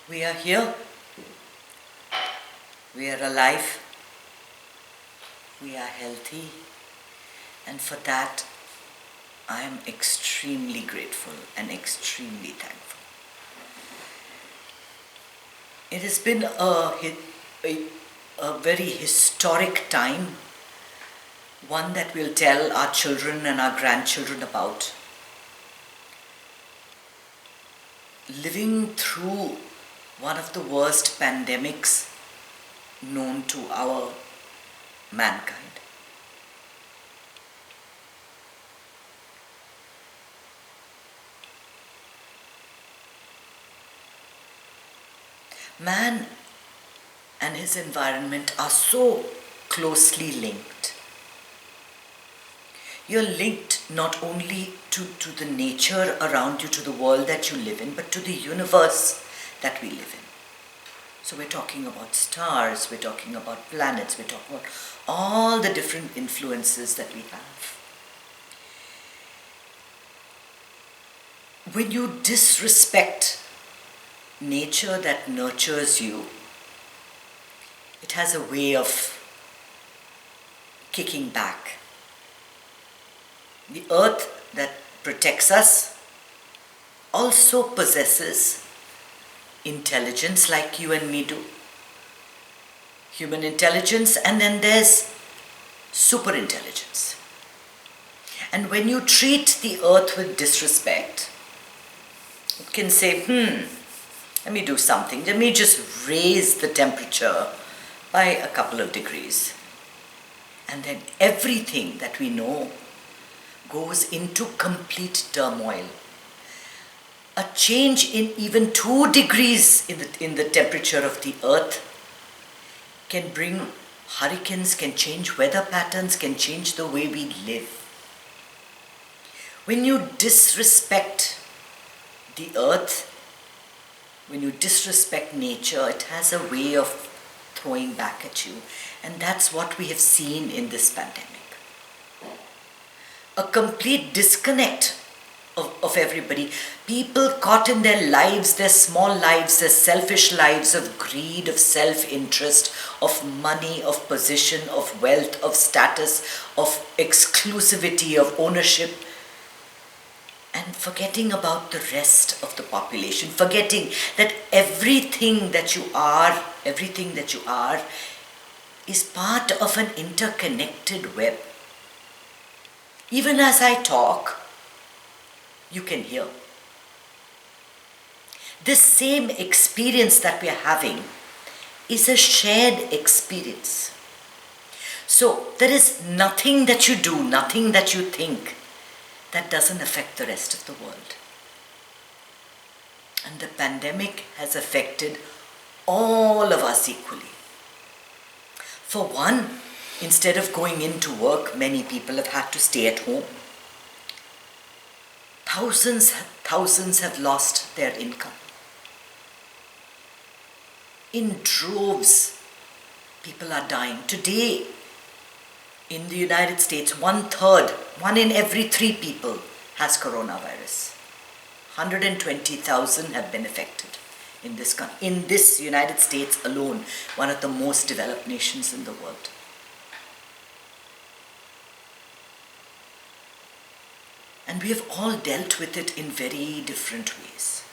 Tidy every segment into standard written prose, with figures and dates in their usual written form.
We are here, we are alive, we are healthy, and for that I am extremely grateful and extremely thankful. It has been a very historic time, one that we'll tell our children and our grandchildren about. Living through one of the worst pandemics known to our mankind. Man and his environment are so closely linked. You're linked not only to the nature around you, to the world that you live in, but to the universe that we live in. So we're talking about stars, we're talking about planets, we're talking about all the different influences that we have. When you disrespect nature that nurtures you, it has a way of kicking back. The earth that protects us also possesses intelligence like you and me do. Human intelligence, and then there's super intelligence. And when you treat the earth with disrespect, it can say, let me do something. Let me just raise the temperature by a couple of degrees. And then everything that we know goes into complete turmoil. A change in even 2 degrees in the temperature of the earth can bring hurricanes, can change weather patterns, can change the way we live. When you disrespect the earth, when you disrespect nature, it has a way of throwing back at you. And that's what we have seen in this pandemic. A complete disconnect of everybody. People caught in their lives, their small lives, their selfish lives of greed, of self-interest, of money, of position, of wealth, of status, of exclusivity, of ownership, and forgetting about the rest of the population, forgetting that everything that you are is part of an interconnected web. Even as I talk, you can hear. This same experience that we are having is a shared experience. So there is nothing that you do, nothing that you think that doesn't affect the rest of the world. And the pandemic has affected all of us equally. For one, instead of going into work, many people have had to stay at home. Thousands have lost their income. In droves, people are dying. Today, in the United States, 1/3, 1 in every 3 people has coronavirus. 120,000 have been affected in this United States alone, one of the most developed nations in the world. And we have all dealt with it in very different ways.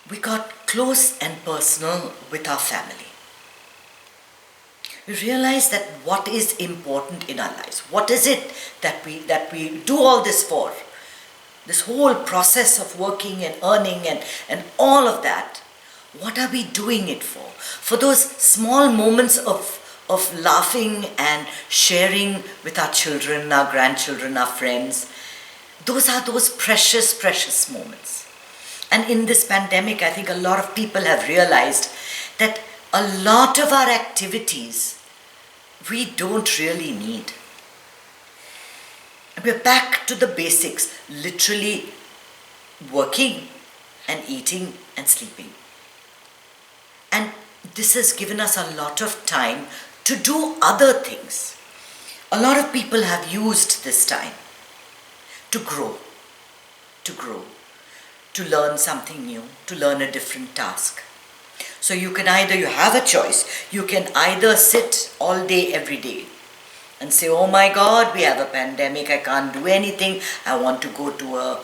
We got close and personal with our family. We realized that what is important in our lives. What is it that we do all this for? This whole process of working and earning and all of that. What are we doing it for? For those small moments of laughing and sharing with our children, our grandchildren, our friends. Those are those precious, precious moments. And in this pandemic, I think a lot of people have realized that a lot of our activities we don't really need. We're back to the basics, literally working and eating and sleeping. And this has given us a lot of time to do other things. A lot of people have used this time to grow, to grow, to learn something new, to learn a different task. So you have a choice. You can either sit all day, every day, and say, oh my God, we have a pandemic, I can't do anything, I want to go to a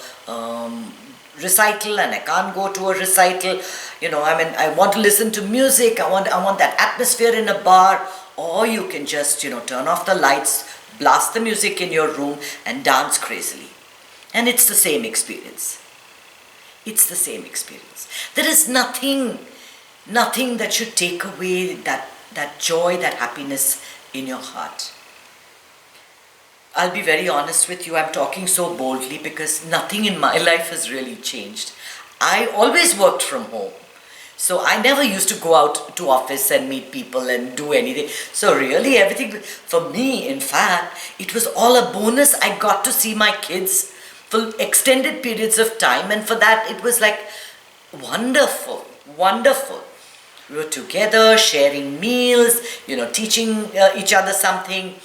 recital and I can't go to a recital, I want to listen to music, I want that atmosphere in a bar. Or you can just, turn off the lights, blast the music in your room and dance crazily. And it's the same experience. It's the same experience. There is nothing that should take away that joy, that happiness in your heart. I'll be very honest with you, I'm talking so boldly because nothing in my life has really changed. I always worked from home. So I never used to go out to office and meet people and do anything. So really everything, for me, in fact, it was all a bonus. I got to see my kids for extended periods of time, and for that it was like wonderful, wonderful. We were together, sharing meals, teaching each other something,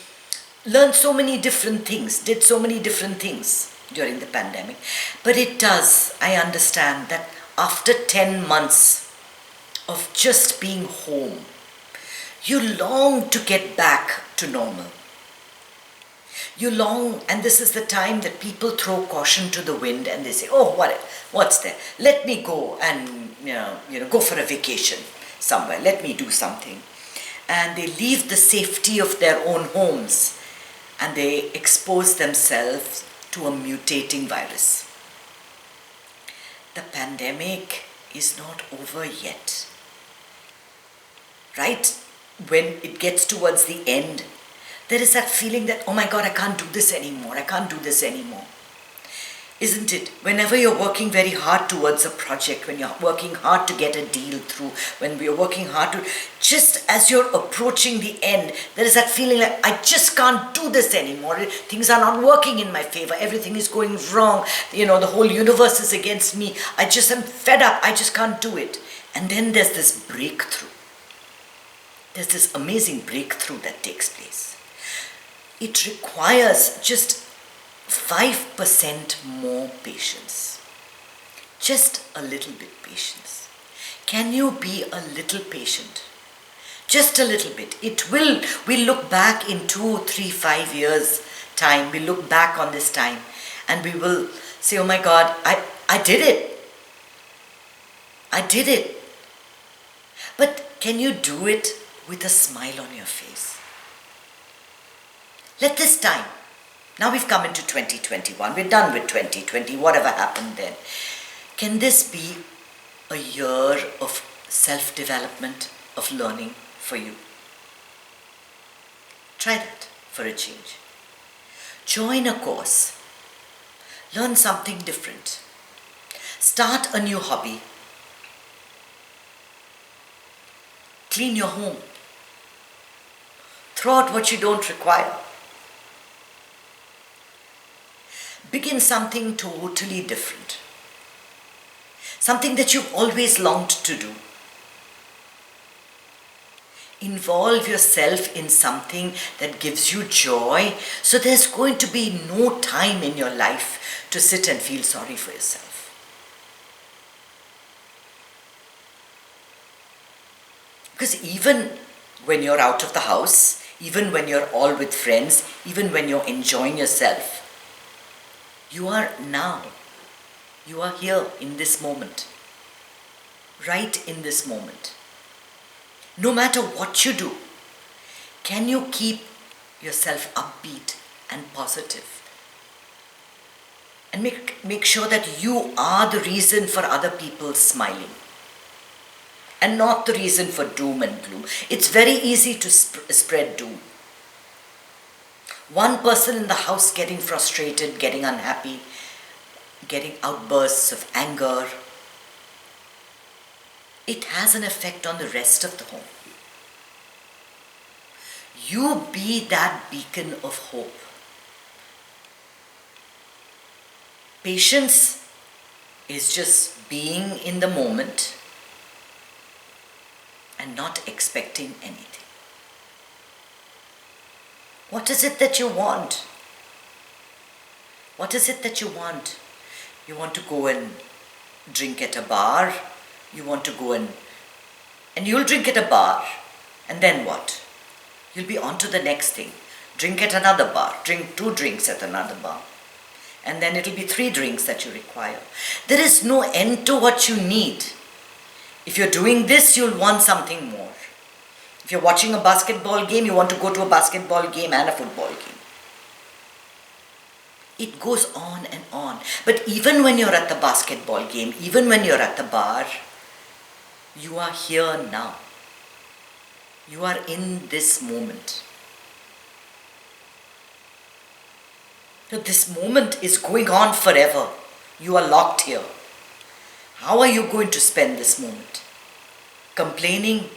learned so many different things, did so many different things during the pandemic. But I understand that after 10 months of just being home, you long to get back to normal. You long, and this is the time that people throw caution to the wind and they say, oh, what's there? Let me go and go for a vacation somewhere. Let me do something. And they leave the safety of their own homes and they expose themselves to a mutating virus. The pandemic is not over yet. Right? When it gets towards the end, there is that feeling that, oh my God, I can't do this anymore. I can't do this anymore. Isn't it? Whenever you're working very hard towards a project, when you're working hard to get a deal through, when we're working hard to, just as you're approaching the end, there is that feeling like, I just can't do this anymore. Things are not working in my favor. Everything is going wrong. The whole universe is against me. I just am fed up. I just can't do it. And then there's this breakthrough. There's this amazing breakthrough that takes place. It requires just 5% more patience. Just a little bit patience. Can you be a little patient? Just a little bit. We'll look back in 2, 3, 5 years time. We'll look back on this time and we will say, oh my God, I did it. I did it. But can you do it with a smile on your face? Let this time, now we've come into 2021, we're done with 2020, whatever happened then. Can this be a year of self-development, of learning for you? Try that for a change. Join a course. Learn something different. Start a new hobby. Clean your home. Throw out what you don't require. Begin something totally different. Something that you've always longed to do. Involve yourself in something that gives you joy, so there's going to be no time in your life to sit and feel sorry for yourself. Because even when you're out of the house, even when you're all with friends, even when you're enjoying yourself, you are here in this moment, right in this moment. No matter what you do, can you keep yourself upbeat and positive? And make sure that you are the reason for other people smiling, and not the reason for doom and gloom. It's very easy to spread doom. One person in the house getting frustrated, getting unhappy, getting outbursts of anger, it has an effect on the rest of the home. You be that beacon of hope. Patience is just being in the moment and not expecting anything. What is it that you want? What is it that you want? You want to go and drink at a bar. You want to go and you'll drink at a bar. And then what? You'll be on to the next thing. Drink at another bar. Drink 2 drinks at another bar. And then it'll be 3 drinks that you require. There is no end to what you need. If you're doing this, you'll want something more. If you're watching a basketball game, you want to go to a basketball game and a football game. It goes on and on. But even when you're at the basketball game, even when you're at the bar, you are here now. You are in this moment. So this moment is going on forever. You are locked here. How are you going to spend this moment? Complaining?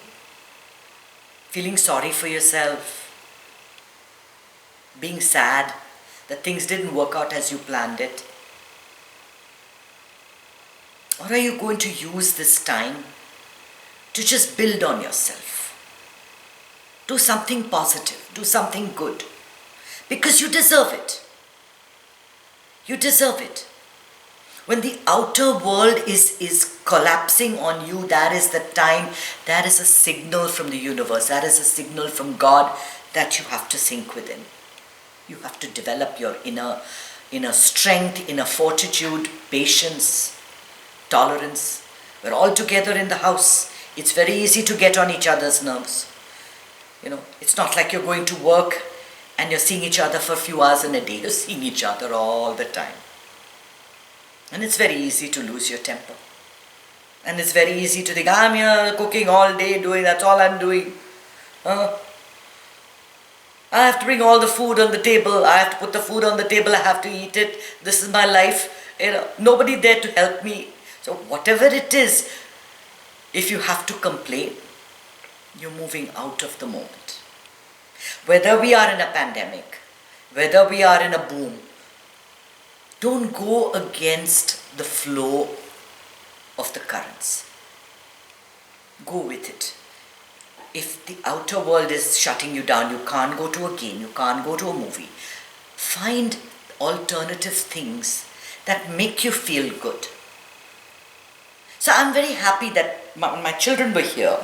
Feeling sorry for yourself? Being sad that things didn't work out as you planned it? Or are you going to use this time to just build on yourself? Do something positive, do something good, because you deserve it. You deserve it. When the outer world is collapsing on you, that is the time, that is a signal from the universe, that is a signal from God that you have to sink within. You have to develop your inner strength, inner fortitude, patience, tolerance. We're all together in the house. It's very easy to get on each other's nerves. It's not like you're going to work and you're seeing each other for a few hours in a day. You're seeing each other all the time. And it's very easy to lose your temper. And it's very easy to think, I'm here cooking all day, that's all I'm doing. I have to bring all the food on the table. I have to put the food on the table. I have to eat it. This is my life. Nobody there to help me. So whatever it is, if you have to complain, you're moving out of the moment. Whether we are in a pandemic, whether we are in a boom, don't go against the flow of the currents. Go with it. If the outer world is shutting you down, you can't go to a game, you can't go to a movie. Find alternative things that make you feel good. So I'm very happy that when my children were here,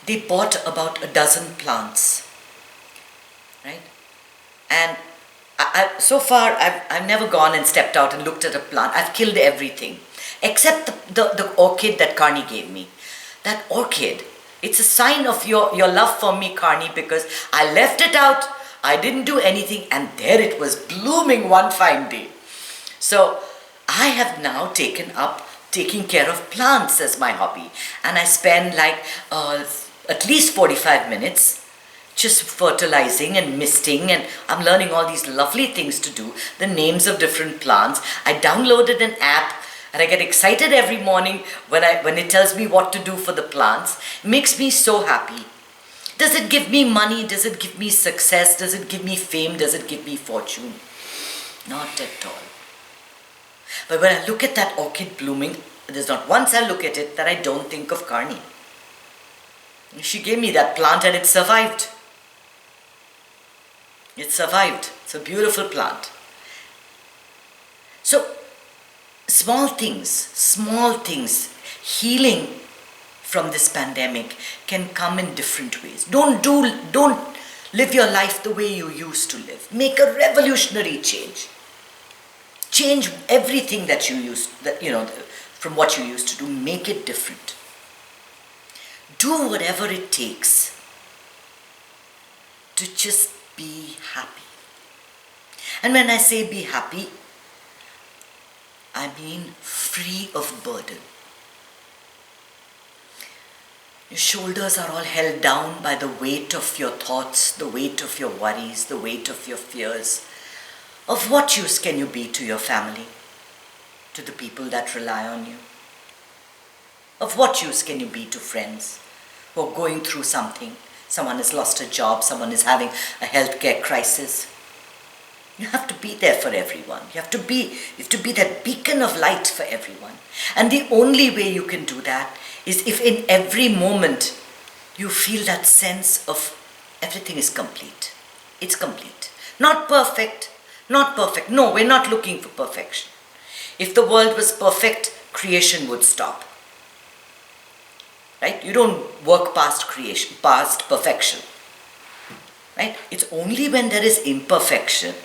they bought about 12 plants, right? And so far, I've never gone and stepped out and looked at a plant. I've killed everything, except the orchid that Carney gave me. That orchid, it's a sign of your love for me, Carney, because I left it out, I didn't do anything, and there it was blooming one fine day. So I have now taken up taking care of plants as my hobby, and I spend at least 45 minutes just fertilizing and misting, and I'm learning all these lovely things to do, the names of different plants. I downloaded an app and I get excited every morning when it tells me what to do for the plants. It makes me so happy. Does it give me money? Does it give me success? Does it give me fame? Does it give me fortune? Not at all. But when I look at that orchid blooming, there's not once I look at it that I don't think of Carney. She gave me that plant and it survived. It survived. It's a beautiful plant. So, small things, healing from this pandemic can come in different ways. Don't live your life the way you used to live. Make a revolutionary change. Change everything that you used, from what you used to do. Make it different. Do whatever it takes to just be happy. And when I say be happy, I mean free of burden. Your shoulders are all held down by the weight of your thoughts, the weight of your worries, the weight of your fears. Of what use can you be to your family, to the people that rely on you? Of what use can you be to friends who are going through something? Someone has lost a job, someone is having a healthcare crisis. You have to be there for everyone. You have to be that beacon of light for everyone. And the only way you can do that is if in every moment you feel that sense of everything is complete. It's complete. Not perfect. No, we're not looking for perfection. If the world was perfect, creation would stop. Right? You don't work past creation, past perfection. Right? It's only when there is imperfection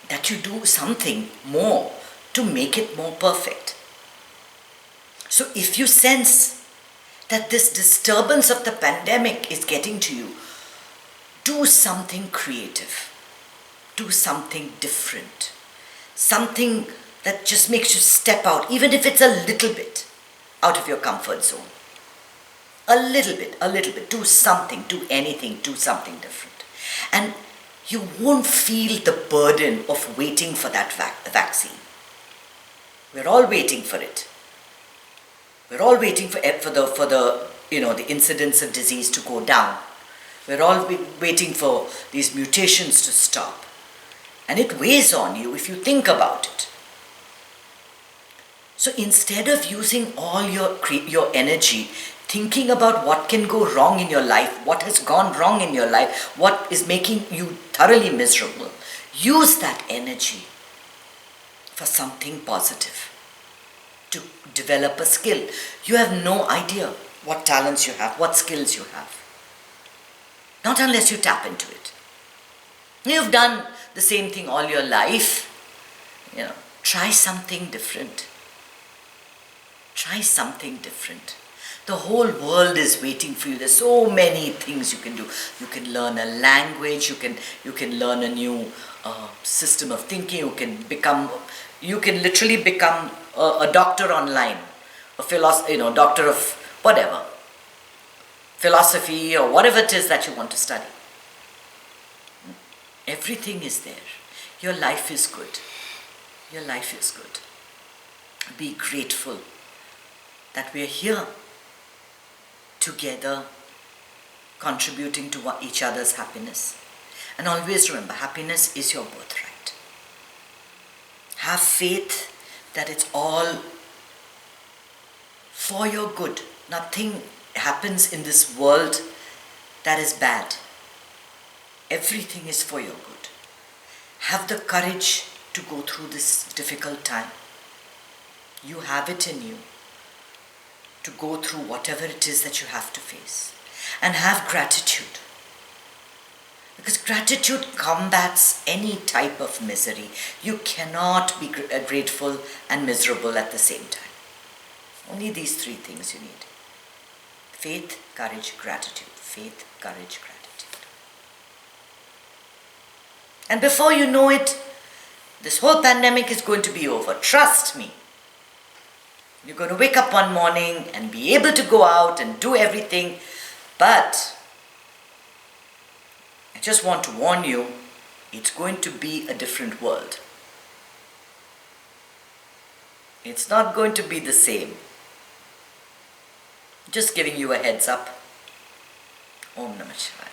that you do something more to make it more perfect. So if you sense that this disturbance of the pandemic is getting to you, do something creative. Do something different. Something that just makes you step out, even if it's a little bit out of your comfort zone. A little bit. Do something, do anything, do something different. And you won't feel the burden of waiting for that vaccine. We're all waiting for it. We're all waiting for the incidence of disease to go down. We're all waiting for these mutations to stop. And it weighs on you if you think about it. So instead of using all your energy thinking about what can go wrong in your life, what has gone wrong in your life, what is making you thoroughly miserable, use that energy for something positive, to develop a skill. You have no idea what talents you have, what skills you have. Not unless you tap into it. You've done the same thing all your life. Try something different. Try something different. The whole world is waiting for you. There's so many things you can do. You can learn a language. You can learn a new system of thinking. You can literally become a doctor online, doctor of whatever, philosophy or whatever it is that you want to study. Everything is there. Your life is good. Your life is good. Be grateful that we are here together, contributing to each other's happiness. And always remember, happiness is your birthright. Have faith that it's all for your good. Nothing happens in this world that is bad. Everything is for your good. Have the courage to go through this difficult time. You have it in you to go through whatever it is that you have to face. And have gratitude. Because gratitude combats any type of misery. You cannot be grateful and miserable at the same time. Only these three things you need. Faith, courage, gratitude. Faith, courage, gratitude. And before you know it, this whole pandemic is going to be over. Trust me. You're going to wake up one morning and be able to go out and do everything. But I just want to warn you, it's going to be a different world. It's not going to be the same. Just giving you a heads up. Om Namah Shivaya.